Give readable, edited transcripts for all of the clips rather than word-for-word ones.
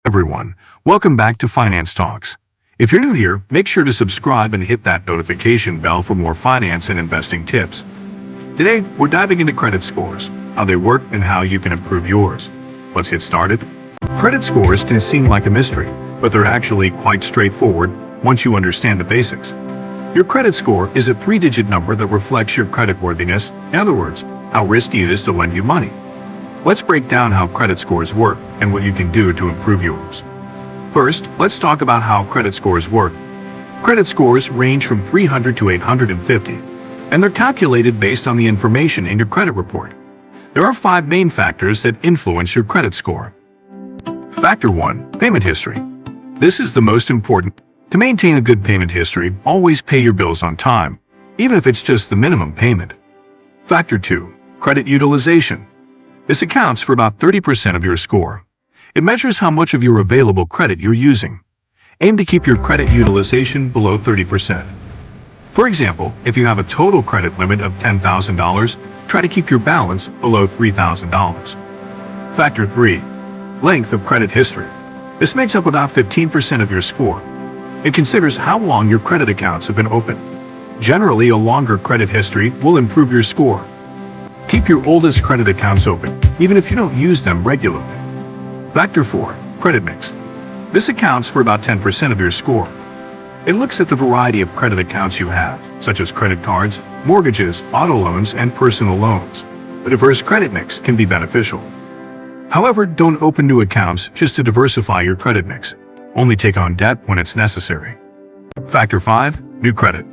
Everyone, welcome back to Finance Talks. If you're new here, make sure to subscribe and hit that notification bell for more finance and investing tips. Today, we're diving into credit scores, how they work and how you can improve yours. Let's get started. Credit scores can seem like a mystery, but they're actually quite straightforward once you understand the basics. Your credit score is a three-digit number that reflects your creditworthiness, in other words, how risky it is to lend you money. Let's break down how credit scores work and what you can do to improve yours. First, let's talk about how credit scores work. Credit scores range from 300 to 850, and they're calculated based on the information in your credit report. There are 5 main factors that influence your credit score. Factor 1. Payment history. This is the most important. To maintain a good payment history, always pay your bills on time, even if it's just the minimum payment. Factor 2. Credit utilization. This accounts for about 30% of your score. It measures how much of your available credit you're using. Aim to keep your credit utilization below 30%. For example, if you have a total credit limit of $10,000, try to keep your balance below $3,000. Factor 3. Length of credit history. This makes up about 15% of your score. It considers how long your credit accounts have been open. Generally, a longer credit history will improve your score. Keep your oldest credit accounts open, even if you don't use them regularly. Factor 4. Credit mix. This accounts for about 10% of your score. It looks at the variety of credit accounts you have, such as credit cards, mortgages, auto loans, and personal loans. A diverse credit mix can be beneficial. However, don't open new accounts just to diversify your credit mix. Only take on debt when it's necessary. Factor 5. New credit.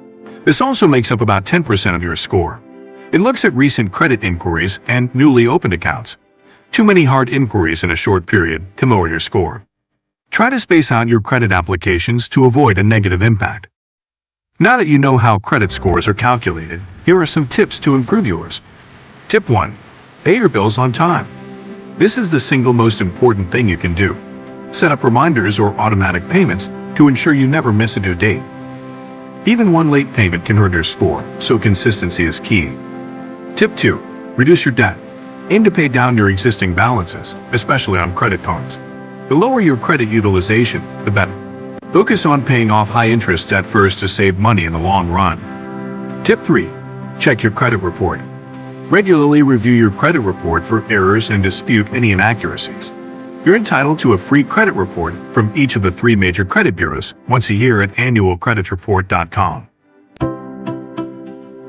This also makes up about 10% of your score. It looks at recent credit inquiries and newly opened accounts. Too many hard inquiries in a short period can lower your score. Try to space out your credit applications to avoid a negative impact. Now that you know how credit scores are calculated, here are some tips to improve yours. Tip 1. Pay your bills on time. This is the single most important thing you can do. Set up reminders or automatic payments to ensure you never miss a due date. Even one late payment can hurt your score, so consistency is key. Tip 2. Reduce your debt. Aim to pay down your existing balances, especially on credit cards. The lower your credit utilization, the better. Focus on paying off high-interest debt first to save money in the long run. Tip 3. Check your credit report. Regularly review your credit report for errors and dispute any inaccuracies. You're entitled to a free credit report from each of the 3 major credit bureaus once a year at annualcreditreport.com.